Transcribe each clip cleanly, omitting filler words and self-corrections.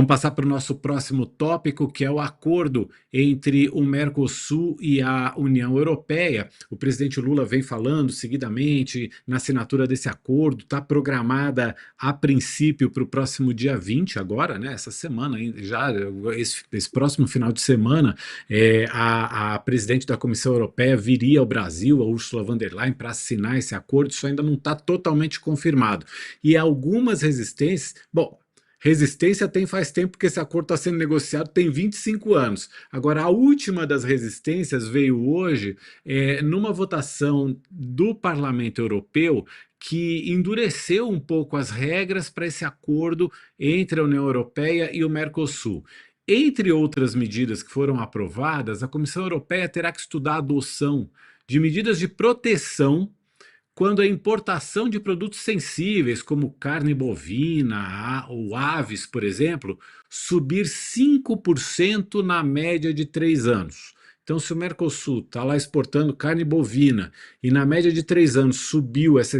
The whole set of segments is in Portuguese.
Vamos passar para o nosso próximo tópico, que é o acordo entre o Mercosul e a União Europeia. O presidente Lula vem falando seguidamente na assinatura desse acordo, está programada a princípio para o próximo dia 20, agora, né? Essa semana, já esse próximo final de semana, a presidente da Comissão Europeia viria ao Brasil, a Ursula von der Leyen, para assinar esse acordo. Isso ainda não está totalmente confirmado. E algumas resistências. Bom, resistência tem faz tempo que esse acordo está sendo negociado, tem 25 anos. Agora, a última das resistências veio hoje numa votação do Parlamento Europeu que endureceu um pouco as regras para esse acordo entre a União Europeia e o Mercosul. Entre outras medidas que foram aprovadas, a Comissão Europeia terá que estudar a adoção de medidas de proteção quando a importação de produtos sensíveis, como carne bovina ou aves, por exemplo, subir 5% na média de 3 anos. Então, se o Mercosul está lá exportando carne bovina e na média de 3 anos subiu essa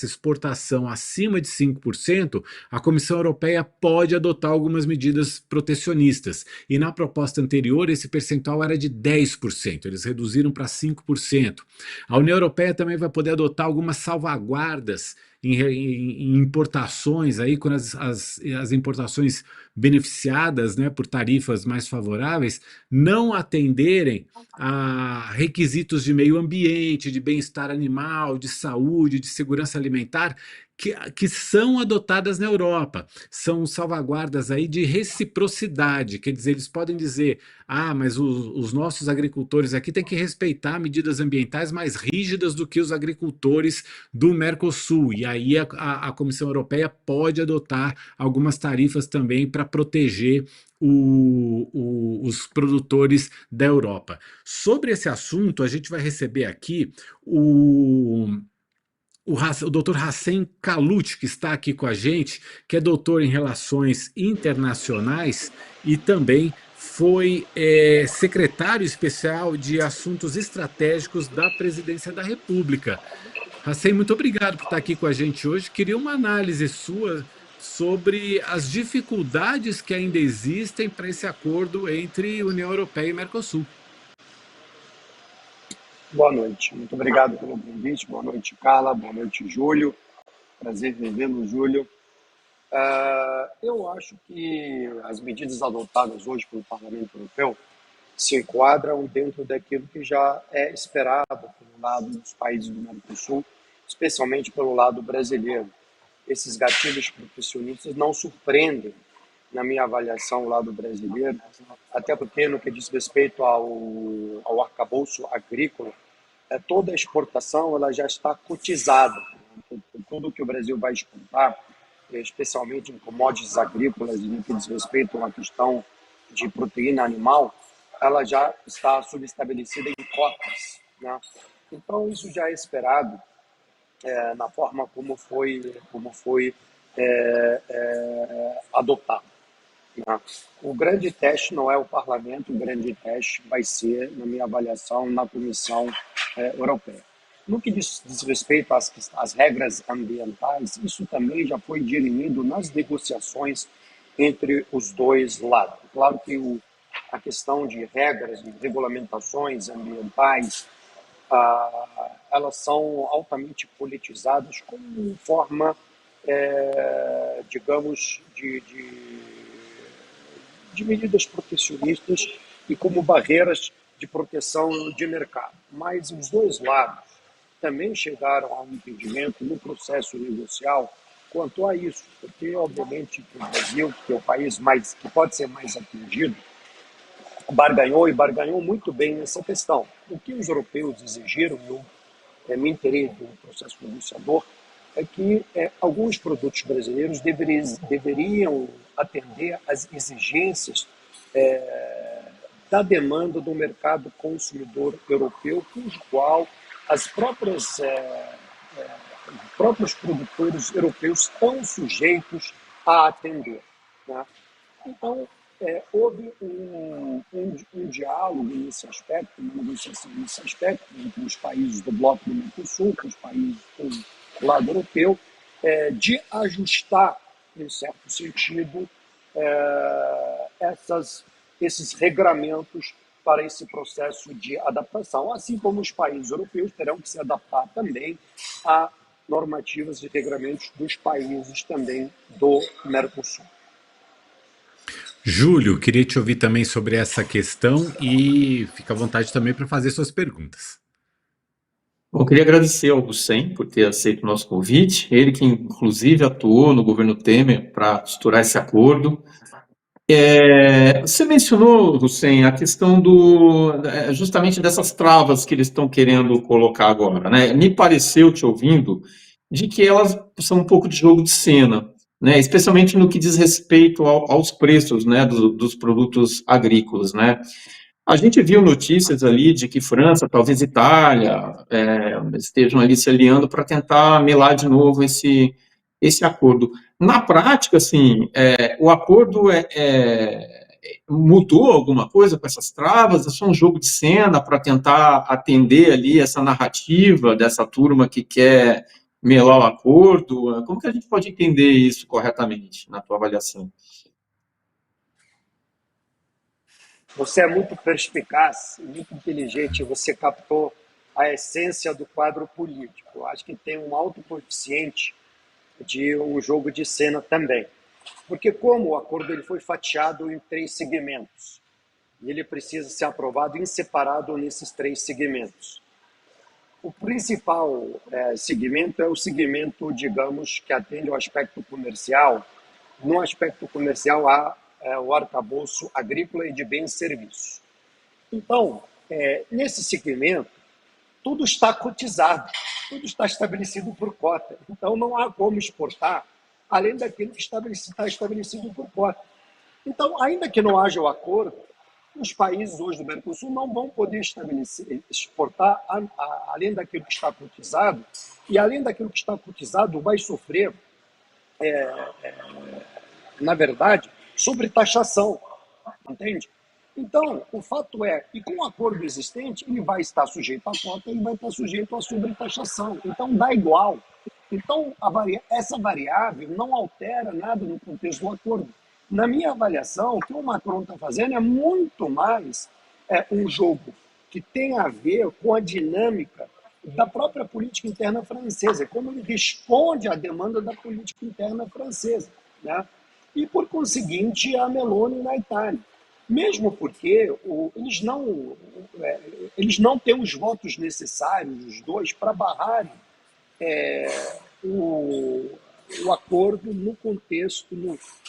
exportação acima de 5%, a Comissão Europeia pode adotar algumas medidas protecionistas. E na proposta anterior, esse percentual era de 10%, eles reduziram para 5%. A União Europeia também vai poder adotar algumas salvaguardas em importações, aí, quando as importações beneficiadas, né, por tarifas mais favoráveis não atenderem a requisitos de meio ambiente, de bem-estar animal, de saúde, de segurança alimentar, que são adotadas na Europa. São salvaguardas aí de reciprocidade, quer dizer, eles podem dizer, mas os nossos agricultores aqui têm que respeitar medidas ambientais mais rígidas do que os agricultores do Mercosul, e aí a Comissão Europeia pode adotar algumas tarifas também para proteger os produtores da Europa. Sobre esse assunto, a gente vai receber aqui o Dr. Hassem Kalut, que está aqui com a gente, que é doutor em Relações Internacionais e também foi secretário especial de Assuntos Estratégicos da Presidência da República. Hassem, muito obrigado por estar aqui com a gente hoje. Queria uma análise sua sobre as dificuldades que ainda existem para esse acordo entre União Europeia e Mercosul. Boa noite, muito obrigado pelo convite. Boa noite, Carla. Boa noite, Júlio. Prazer revê-lo, Júlio. Eu acho que as medidas adotadas hoje pelo Parlamento Europeu se enquadram dentro daquilo que já é esperado pelo lado dos países do Mercosul, especialmente pelo lado brasileiro. Esses gatilhos protecionistas não surpreendem, na minha avaliação, o lado brasileiro, até porque, no que diz respeito ao arcabouço agrícola, toda a exportação ela já está cotizada. Tudo que o Brasil vai exportar, especialmente em commodities agrícolas e no que diz respeito à questão de proteína animal, ela já está subestabelecida em cotas, né? Então, isso já é esperado na forma como foi adotado, né? O grande teste não é o parlamento, o grande teste vai ser, na minha avaliação, na Comissão Europeia. No que diz respeito às regras ambientais, isso também já foi dirimido nas negociações entre os dois lados. Claro que a questão de regras, de regulamentações ambientais, elas são altamente politizadas como forma, digamos, de medidas protecionistas e como barreiras de proteção de mercado. Mas os dois lados também chegaram a um entendimento no processo negocial quanto a isso, porque, obviamente, o Brasil, que é o país que pode ser mais atingido, barganhou muito bem nessa questão. O que os europeus exigiram, eu me interei do processo negociador, é que alguns produtos brasileiros deveriam atender às exigências da demanda do mercado consumidor europeu, cujo qual os próprios produtores europeus estão sujeitos a atender, né? Então, houve um diálogo nesse aspecto, uma negociação nesse aspecto, entre os países do bloco do Mercosul, com os países do lado europeu, de ajustar, em certo sentido, esses regramentos para esse processo de adaptação, assim como os países europeus terão que se adaptar também a normativas e regramentos dos países também do Mercosul. Júlio, queria te ouvir também sobre essa questão e fica à vontade também para fazer suas perguntas. Bom, eu queria agradecer ao Hussein por ter aceito o nosso convite, ele que inclusive atuou no governo Temer para costurar esse acordo. Você mencionou, Hussein, a questão justamente dessas travas que eles estão querendo colocar agora, né? Me pareceu, te ouvindo, de que elas são um pouco de jogo de cena, né? Especialmente no que diz respeito aos preços, né, dos produtos agrícolas, né? A gente viu notícias ali de que França, talvez Itália, estejam ali se aliando para tentar melar de novo esse acordo. Na prática, assim, o acordo mudou alguma coisa com essas travas? É só um jogo de cena para tentar atender ali essa narrativa dessa turma que quer melar o acordo? Como que a gente pode entender isso corretamente, na tua avaliação? Você é muito perspicaz, muito inteligente, você captou a essência do quadro político. Eu acho que tem um alto coeficiente de um jogo de cena também. Porque como o acordo ele foi fatiado em 3 segmentos, e ele precisa ser aprovado em separado nesses 3 segmentos. O principal segmento é o segmento, digamos, que atende ao aspecto comercial. No aspecto comercial há o arcabouço agrícola e de bens e serviços. Então, nesse segmento, tudo está cotizado, tudo está estabelecido por cota. Então, não há como exportar além daquilo que está estabelecido por cota. Então, ainda que não haja o acordo, os países hoje do Mercosul não vão poder exportar além daquilo que está cotizado, e além daquilo que está cotizado vai sofrer, na verdade, sobretaxação, entende? Então, o fato é que com o acordo existente, ele vai estar sujeito à cota e vai estar sujeito à sobretaxação. Então, dá igual. Então, essa variável não altera nada no contexto do acordo. Na minha avaliação, o que o Macron está fazendo é muito mais um jogo que tem a ver com a dinâmica da própria política interna francesa, como ele responde à demanda da política interna francesa, né? E, por conseguinte, a Meloni na Itália. Mesmo porque eles não têm os votos necessários, os dois, para barrarem o, o acordo no contexto.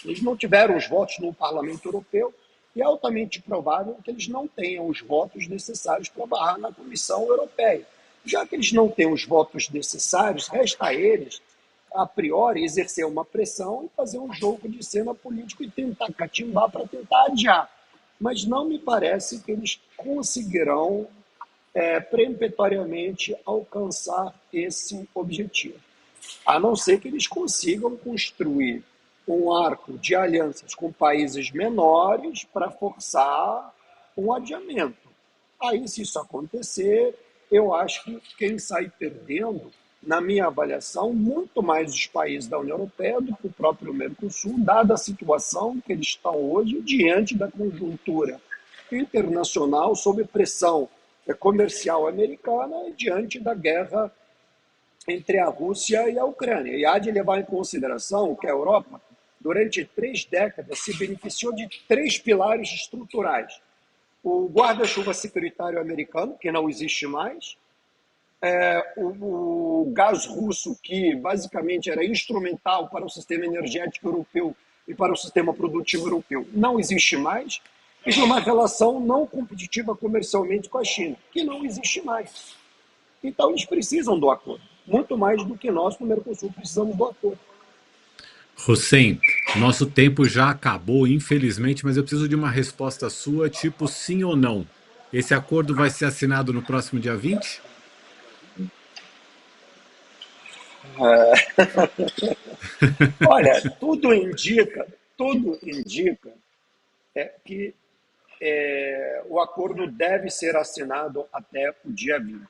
Eles não tiveram os votos no Parlamento Europeu e é altamente provável que eles não tenham os votos necessários para barrar na Comissão Europeia. Já que eles não têm os votos necessários, resta a eles, a priori, exercer uma pressão e fazer um jogo de cena político e tentar catimbar para tentar adiar. Mas não me parece que eles conseguirão peremptoriamente alcançar esse objetivo. A não ser que eles consigam construir um arco de alianças com países menores para forçar um adiamento. Aí, se isso acontecer, eu acho que quem sai perdendo, na minha avaliação, muito mais os países da União Europeia do que o próprio Mercosul, dada a situação que eles estão hoje diante da conjuntura internacional sob pressão comercial americana e diante da guerra entre a Rússia e a Ucrânia. E há de levar em consideração que a Europa, durante 3 décadas, se beneficiou de 3 pilares estruturais. O guarda-chuva securitário americano, que não existe mais, o gás russo, que basicamente era instrumental para o sistema energético europeu e para o sistema produtivo europeu, não existe mais, e uma relação não competitiva comercialmente com a China, que não existe mais. Então, eles precisam do acordo, muito mais do que nós, no Mercosul, precisamos do acordo. Hussein, nosso tempo já acabou, infelizmente, mas eu preciso de uma resposta sua, tipo sim ou não. Esse acordo vai ser assinado no próximo dia 20? Olha, tudo indica que o acordo deve ser assinado até o dia 20.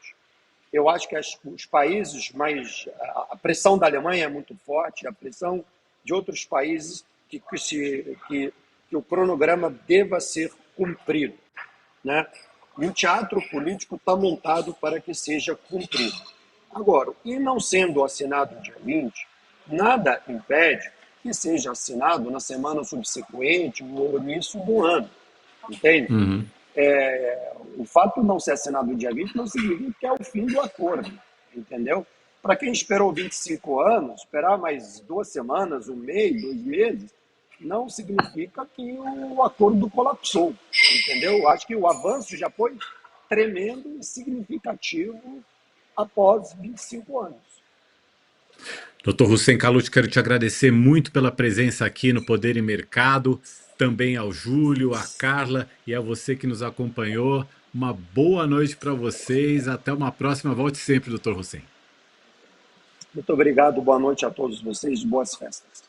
Eu acho que os países mais... A pressão da Alemanha é muito forte, a pressão de outros países que o cronograma deva ser cumprido, né? E o teatro político está montado para que seja cumprido. Agora, e não sendo assinado dia 20, nada impede que seja assinado na semana subsequente ou início do ano, entende? Uhum. O fato de não ser assinado dia 20 não significa que é o fim do acordo, entendeu? Para quem esperou 25 anos, esperar mais 2 semanas, 1 mês, 2 meses, não significa que o acordo colapsou, entendeu? Acho que o avanço já foi tremendo e significativo após 25 anos. Dr. Hussein Kalut, quero te agradecer muito pela presença aqui no Poder e Mercado, também ao Júlio, à Carla e a você que nos acompanhou. Uma boa noite para vocês. Até uma próxima. Volte sempre, Dr. Hussein. Muito obrigado, boa noite a todos vocês, boas festas.